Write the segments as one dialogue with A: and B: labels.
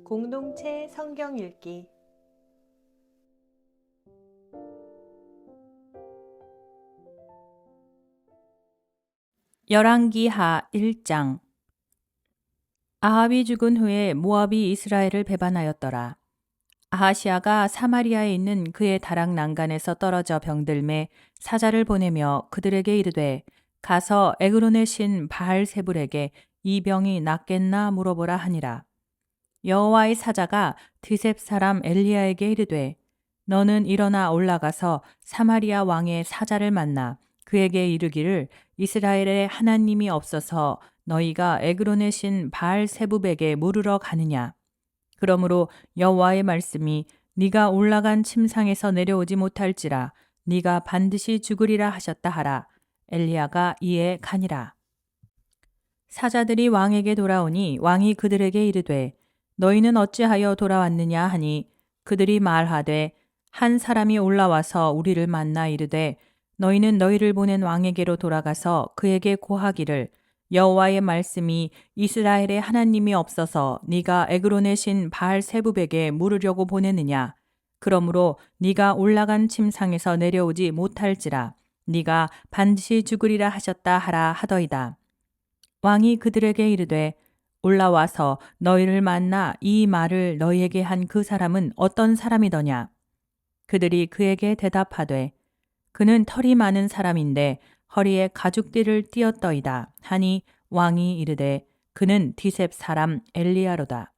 A: 공동체 성경 읽기
B: 열왕기하 1장. 아합이 죽은 후에 모압이 이스라엘을 배반하였더라. 아하시아가 사마리아에 있는 그의 다락 난간에서 떨어져 병들매 사자를 보내며 그들에게 이르되 가서 에그론의 신 바알세불에게 이 병이 낫겠나 물어보라 하니라. 여호와의 사자가 드셉 사람 엘리야에게 이르되 너는 일어나 올라가서 사마리아 왕의 사자를 만나 그에게 이르기를 이스라엘에 하나님이 없어서 너희가 에그론의 신 바알세붑에게 물으러 가느냐. 그러므로 여호와의 말씀이 네가 올라간 침상에서 내려오지 못할지라 네가 반드시 죽으리라 하셨다 하라. 엘리야가 이에 가니라. 사자들이 왕에게 돌아오니 왕이 그들에게 이르되 너희는 어찌하여 돌아왔느냐 하니 그들이 말하되 한 사람이 올라와서 우리를 만나 이르되 너희는 너희를 보낸 왕에게로 돌아가서 그에게 고하기를 여호와의 말씀이 이스라엘에 하나님이 없어서 네가 에그론의 신 바알세붑에게 물으려고 보내느냐. 그러므로 네가 올라간 침상에서 내려오지 못할지라 네가 반드시 죽으리라 하셨다 하라 하더이다. 왕이 그들에게 이르되 올라와서 너희를 만나 이 말을 너희에게 한 그 사람은 어떤 사람이더냐. 그들이 그에게 대답하되 그는 털이 많은 사람인데 허리에 가죽띠를 띠었더이다 하니 왕이 이르되 그는 디셉 사람 엘리야로다.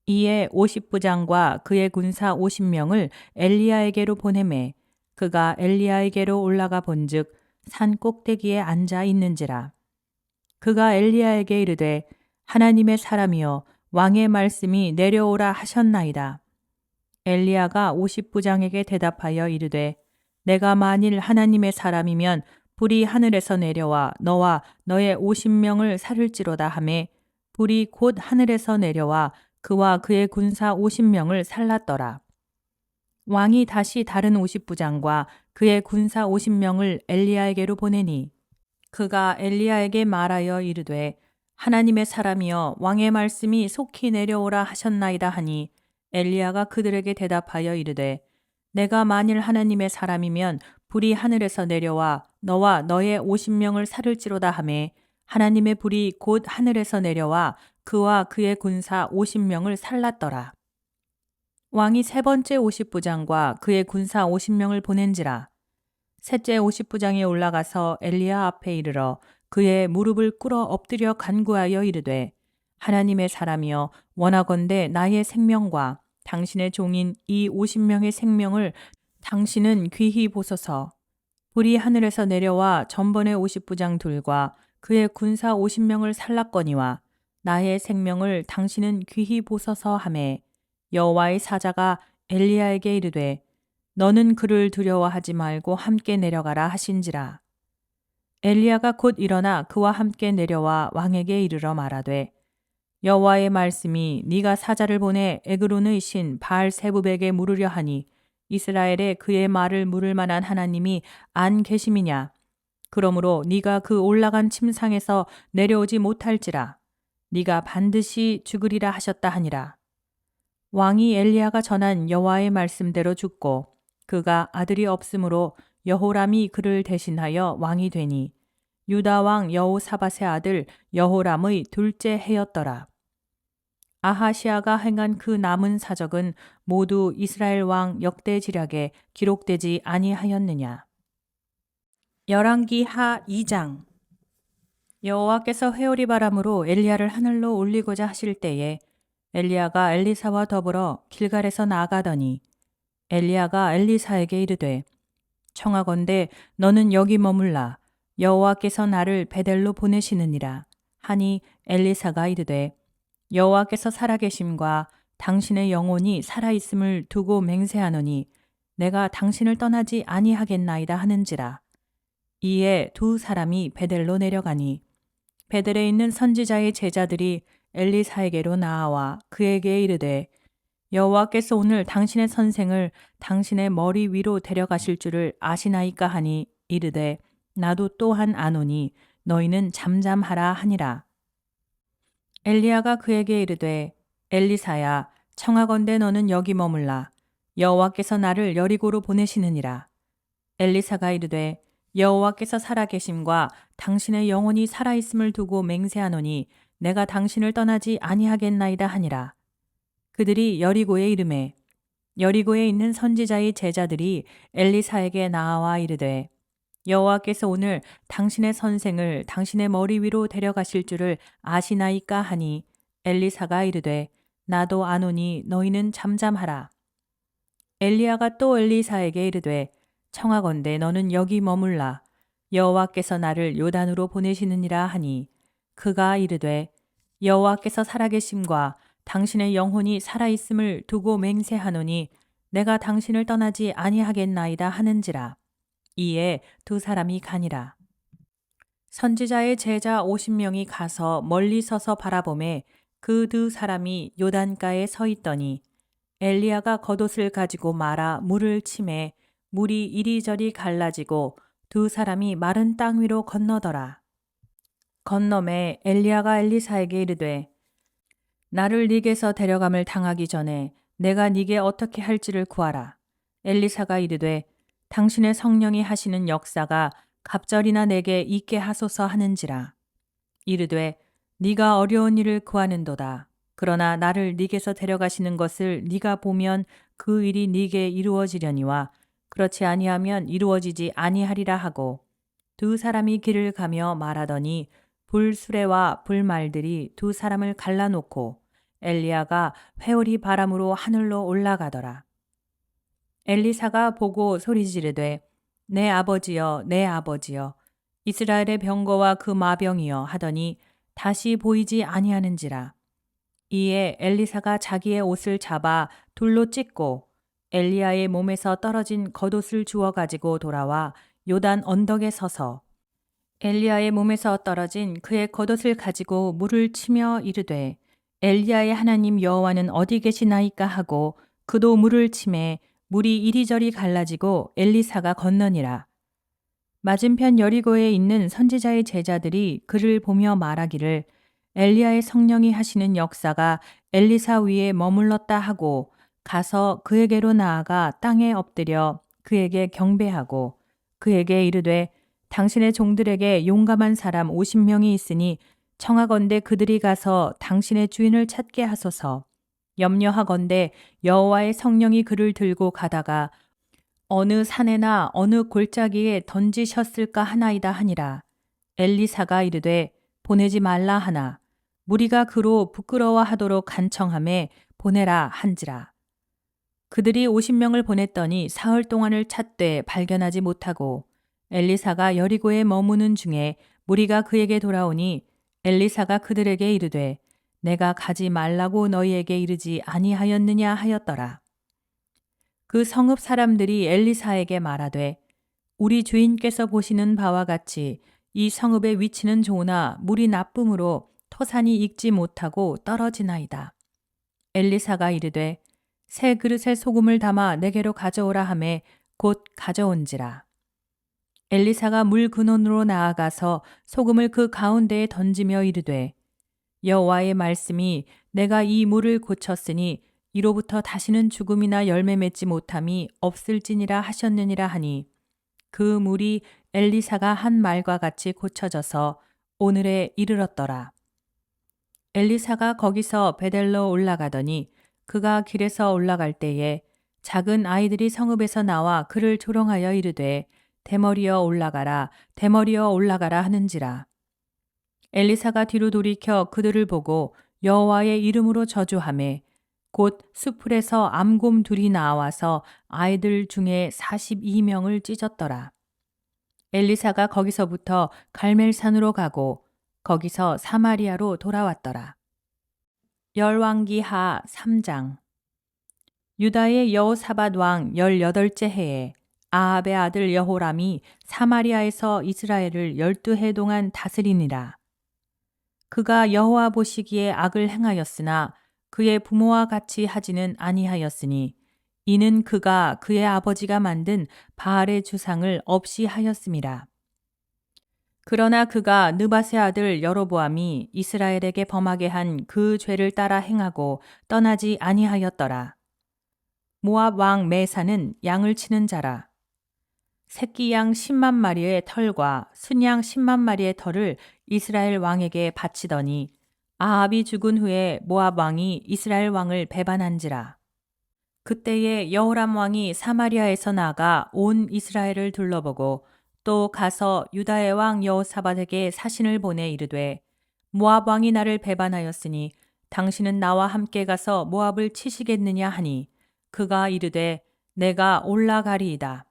B: 이에 50부장과 그의 군사 50명을 엘리야에게로 보내매 그가 엘리야에게로 올라가 본즉 산 꼭대기에 앉아 있는지라. 그가 엘리야에게 이르되 하나님의 사람이여 왕의 말씀이 내려오라 하셨나이다. 엘리야가 50부장에게 대답하여 이르되 내가 만일 하나님의 사람이면 불이 하늘에서 내려와 너와 너의 50명을 살을지로다 하매 불이 곧 하늘에서 내려와 그와 그의 군사 50명을 살랐더라. 왕이 다시 다른 50부장과 그의 군사 50명을 엘리야에게로 보내니 그가 엘리야에게 말하여 이르되 하나님의 사람이여 왕의 말씀이 속히 내려오라 하셨나이다 하니 엘리야가 그들에게 대답하여 이르되 내가 만일 하나님의 사람이면 불이 하늘에서 내려와 너와 너의 50명을 살을지로다 하매 하나님의 불이 곧 하늘에서 내려와 그와 그의 군사 50명을 살랐더라. 왕이 세 번째 50부장과 그의 군사 50명을 보낸지라. 셋째 50부장이 올라가서 엘리야 앞에 이르러 그의 무릎을 꿇어 엎드려 간구하여 이르되 하나님의 사람이여 원하건대 나의 생명과 당신의 종인 이 50명의 생명을 당신은 귀히 보소서. 불이 하늘에서 내려와 전번의 50부장 둘과 그의 군사 50명을 살랐거니와 나의 생명을 당신은 귀히 보소서 하매 여호와의 사자가 엘리야에게 이르되 너는 그를 두려워하지 말고 함께 내려가라 하신지라. 엘리야가 곧 일어나 그와 함께 내려와 왕에게 이르러 말하되 여호와의 말씀이 네가 사자를 보내 에그론의 신 바알세붑에게 물으려 하니 이스라엘에 그의 말을 물을 만한 하나님이 안 계심이냐. 그러므로 네가 그 올라간 침상에서 내려오지 못할지라 네가 반드시 죽으리라 하셨다 하니라. 왕이 엘리야가 전한 여호와의 말씀대로 죽고 그가 아들이 없으므로 여호람이 그를 대신하여 왕이 되니 유다 왕 여호사밧의 아들 여호람의 둘째 해였더라. 아하시아가 행한 그 남은 사적은 모두 이스라엘 왕 역대지략에 기록되지 아니하였느냐. 열왕기하 2장. 여호와께서 회오리 바람으로 엘리야를 하늘로 올리고자 하실 때에 엘리야가 엘리사와 더불어 길갈에서 나아가더니 엘리야가 엘리사에게 이르되 청하건대 너는 여기 머물라 여호와께서 나를 베델로 보내시느니라 하니 엘리사가 이르되 여호와께서 살아계심과 당신의 영혼이 살아있음을 두고 맹세하노니 내가 당신을 떠나지 아니하겠나이다 하는지라. 이에 두 사람이 베델로 내려가니 베델에 있는 선지자의 제자들이 엘리사에게로 나아와 그에게 이르되 여호와께서 오늘 당신의 선생을 당신의 머리 위로 데려가실 줄을 아시나이까 하니 이르되 나도 또한 아노니 너희는 잠잠하라 하니라. 엘리야가 그에게 이르되 엘리사야, 청하건대 너는 여기 머물라. 여호와께서 나를 여리고로 보내시느니라. 엘리사가 이르되 여호와께서 살아계심과 당신의 영혼이 살아있음을 두고 맹세하노니 내가 당신을 떠나지 아니하겠나이다 하니라. 그들이 여리고에 이르매 여리고에 있는 선지자의 제자들이 엘리사에게 나아와 이르되 여호와께서 오늘 당신의 선생을 당신의 머리 위로 데려가실 줄을 아시나이까 하니 엘리사가 이르되 나도 아노니 너희는 잠잠하라. 엘리야가 또 엘리사에게 이르되 청하건대 너는 여기 머물라. 여호와께서 나를 요단으로 보내시느니라 하니 그가 이르되 여호와께서 살아계심과 당신의 영혼이 살아있음을 두고 맹세하노니 내가 당신을 떠나지 아니하겠나이다 하는지라. 이에 두 사람이 가니라. 선지자의 제자 50명이 가서 멀리 서서 바라보매 그 두 사람이 요단가에 서 있더니 엘리야가 겉옷을 가지고 말아 물을 치매 물이 이리저리 갈라지고 두 사람이 마른 땅 위로 건너더라. 건너매 엘리야가 엘리사에게 이르되 나를 네게서 데려감을 당하기 전에 내가 네게 어떻게 할지를 구하라. 엘리사가 이르되 당신의 성령이 하시는 역사가 갑절이나 내게 있게 하소서 하는지라. 이르되 네가 어려운 일을 구하는도다. 그러나 나를 네게서 데려가시는 것을 네가 보면 그 일이 네게 이루어지려니와 그렇지 아니하면 이루어지지 아니하리라 하고 두 사람이 길을 가며 말하더니 불수레와 불말들이 두 사람을 갈라놓고 엘리야가 회오리 바람으로 하늘로 올라가더라. 엘리사가 보고 소리 지르되 내 아버지여 내 아버지여 이스라엘의 병거와 그 마병이여 하더니 다시 보이지 아니하는지라. 이에 엘리사가 자기의 옷을 잡아 둘로 찢고 엘리야의 몸에서 떨어진 겉옷을 주워 가지고 돌아와 요단 언덕에 서서 엘리야의 몸에서 떨어진 그의 겉옷을 가지고 물을 치며 이르되 엘리야의 하나님 여호와는 어디 계시나이까 하고 그도 물을 치매 물이 이리저리 갈라지고 엘리사가 건너니라. 맞은편 여리고에 있는 선지자의 제자들이 그를 보며 말하기를 엘리야의 성령이 하시는 역사가 엘리사 위에 머물렀다 하고 가서 그에게로 나아가 땅에 엎드려 그에게 경배하고 그에게 이르되 당신의 종들에게 용감한 사람 50명이 있으니 청하건대 그들이 가서 당신의 주인을 찾게 하소서. 염려하건대 여호와의 성령이 그를 들고 가다가 어느 산에나 어느 골짜기에 던지셨을까 하나이다 하니라. 엘리사가 이르되 보내지 말라 하나 무리가 그로 부끄러워하도록 간청하매 보내라 한지라. 그들이 50명을 보냈더니 사흘 동안을 찾되 발견하지 못하고 엘리사가 여리고에 머무는 중에 무리가 그에게 돌아오니 엘리사가 그들에게 이르되 내가 가지 말라고 너희에게 이르지 아니하였느냐 하였더라. 그 성읍 사람들이 엘리사에게 말하되 우리 주인께서 보시는 바와 같이 이 성읍의 위치는 좋으나 물이 나쁨으로 토산이 익지 못하고 떨어지나이다. 엘리사가 이르되 새 그릇에 소금을 담아 내게로 가져오라 하매 곧 가져온지라. 엘리사가 물 근원으로 나아가서 소금을 그 가운데에 던지며 이르되 여호와의 말씀이 내가 이 물을 고쳤으니 이로부터 다시는 죽음이나 열매 맺지 못함이 없을지니라 하셨느니라 하니 그 물이 엘리사가 한 말과 같이 고쳐져서 오늘에 이르렀더라. 엘리사가 거기서 베델로 올라가더니 그가 길에서 올라갈 때에 작은 아이들이 성읍에서 나와 그를 조롱하여 이르되 대머리여 올라가라 대머리여 올라가라 하는지라. 엘리사가 뒤로 돌이켜 그들을 보고 여호와의 이름으로 저주하매 곧 수풀에서 암곰 둘이 나와서 아이들 중에 42명을 찢었더라. 엘리사가 거기서부터 갈멜산으로 가고 거기서 사마리아로 돌아왔더라. 열왕기하 3장. 유다의 여호사밧 왕 18째 해에 아합의 아들 여호람이 사마리아에서 이스라엘을 12해 동안 다스리니라. 그가 여호와 보시기에 악을 행하였으나 그의 부모와 같이 하지는 아니하였으니 이는 그가 그의 아버지가 만든 바알의 주상을 없이 하였음이라. 그러나 그가 느밧의 아들 여로보암이 이스라엘에게 범하게 한 그 죄를 따라 행하고 떠나지 아니하였더라. 모압 왕 메사는 양을 치는 자라. 새끼 양 10만 마리의 털과 순양 10만 마리의 털을 이스라엘 왕에게 바치더니 아합이 죽은 후에 모압 왕이 이스라엘 왕을 배반한지라. 그때에 여호람 왕이 사마리아에서 나가 온 이스라엘을 둘러보고 또 가서 유다의 왕 여호사밧에게 사신을 보내 이르되 모압 왕이 나를 배반하였으니 당신은 나와 함께 가서 모압을 치시겠느냐 하니 그가 이르되 내가 올라가리이다.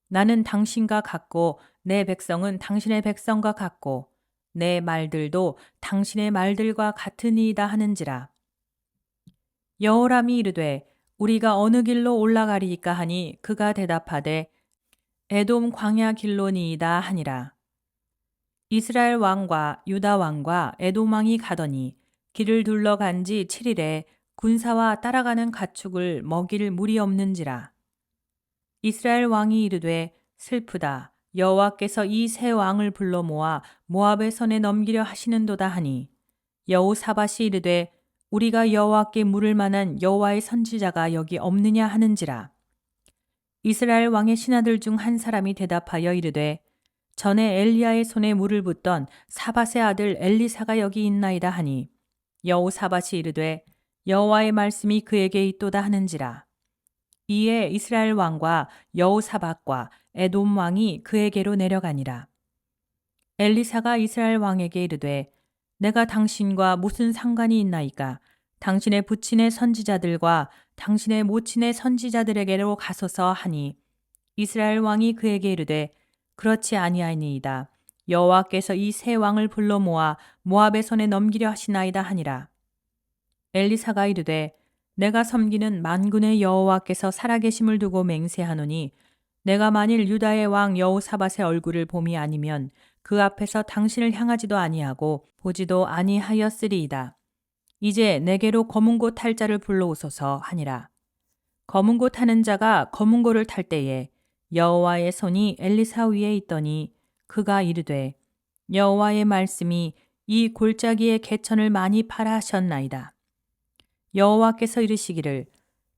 B: 나는 당신과 같고 내 백성은 당신의 백성과 같고 내 말들도 당신의 말들과 같으니이다 하는지라. 여호람이 이르되 우리가 어느 길로 올라가리이까 하니 그가 대답하되 에돔 광야 길로니이다 하니라. 이스라엘 왕과 유다 왕과 에돔 왕이 가더니 길을 둘러간 지 7일에 군사와 따라가는 가축을 먹일 물이 없는지라. 이스라엘 왕이 이르되 슬프다. 여호와께서 이 세 왕을 불러 모아 모압의 손에 넘기려 하시는도다 하니 여호사밧이 이르되 우리가 여호와께 물을 만한 여호와의 선지자가 여기 없느냐 하는지라. 이스라엘 왕의 신하들 중 한 사람이 대답하여 이르되 전에 엘리야의 손에 물을 붓던 사밧의 아들 엘리사가 여기 있나이다 하니 여호사밧이 이르되 여호와의 말씀이 그에게 있도다 하는지라. 이에 이스라엘 왕과 여호사밧과 에돔 왕이 그에게로 내려가니라. 엘리사가 이스라엘 왕에게 이르되 내가 당신과 무슨 상관이 있나이까? 당신의 부친의 선지자들과 당신의 모친의 선지자들에게로 가소서 하니 이스라엘 왕이 그에게 이르되 그렇지 아니하니이다. 여호와께서 이 세 왕을 불러 모아 모압의 손에 넘기려 하시나이다 하니라. 엘리사가 이르되 내가 섬기는 만군의 여호와께서 살아계심을 두고 맹세하노니 내가 만일 유다의 왕 여호사밧의 얼굴을 봄이 아니면 그 앞에서 당신을 향하지도 아니하고 보지도 아니하였으리이다. 이제 내게로 검은고 탈 자를 불러오소서 하니라. 검은고 타는 자가 검은고를 탈 때에 여호와의 손이 엘리사 위에 있더니 그가 이르되 여호와의 말씀이 이 골짜기의 개천을 많이 파라 하셨나이다. 여호와께서 이르시기를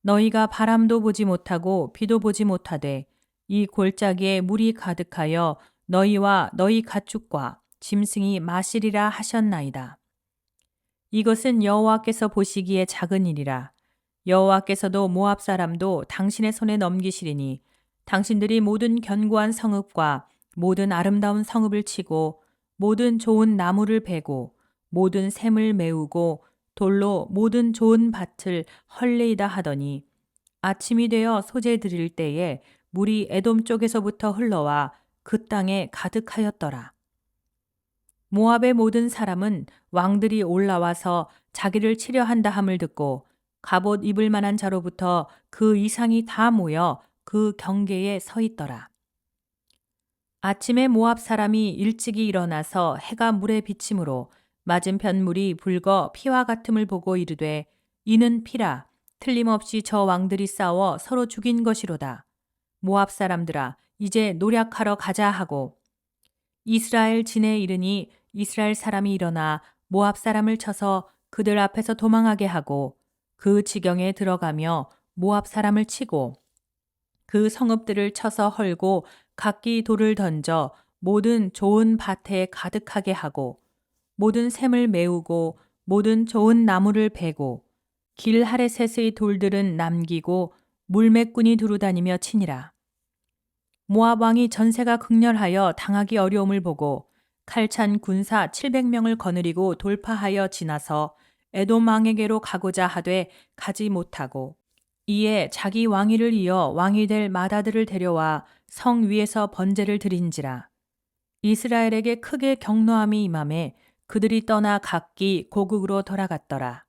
B: 너희가 바람도 보지 못하고 비도 보지 못하되 이 골짜기에 물이 가득하여 너희와 너희 가축과 짐승이 마시리라 하셨나이다. 이것은 여호와께서 보시기에 작은 일이라. 여호와께서도 모압 사람도 당신의 손에 넘기시리니 당신들이 모든 견고한 성읍과 모든 아름다운 성읍을 치고 모든 좋은 나무를 베고 모든 샘을 메우고 돌로 모든 좋은 밭을 헐레이다 하더니 아침이 되어 소재 드릴 때에 물이 에돔 쪽에서부터 흘러와 그 땅에 가득하였더라. 모압의 모든 사람은 왕들이 올라와서 자기를 치려 한다 함을 듣고 갑옷 입을 만한 자로부터 그 이상이 다 모여 그 경계에 서 있더라. 아침에 모압 사람이 일찍이 일어나서 해가 물에 비침으로 맞은편 물이 붉어 피와 같음을 보고 이르되 이는 피라. 틀림없이 저 왕들이 싸워 서로 죽인 것이로다. 모압 사람들아 이제 노략하러 가자 하고 이스라엘 진에 이르니 이스라엘 사람이 일어나 모압 사람을 쳐서 그들 앞에서 도망하게 하고 그 지경에 들어가며 모압 사람을 치고 그 성읍들을 쳐서 헐고 각기 돌을 던져 모든 좋은 밭에 가득하게 하고 모든 샘을 메우고 모든 좋은 나무를 베고 길 하레셋의 돌들은 남기고 물매꾼이 두루다니며 치니라. 모압 왕이 전세가 극렬하여 당하기 어려움을 보고 칼찬 군사 700명을 거느리고 돌파하여 지나서 에돔 왕에게로 가고자 하되 가지 못하고 이에 자기 왕위를 이어 왕이 될 마다들을 데려와 성 위에서 번제를 드린지라. 이스라엘에게 크게 경노함이 임함에 그들이 떠나 각기 고국으로 돌아갔더라.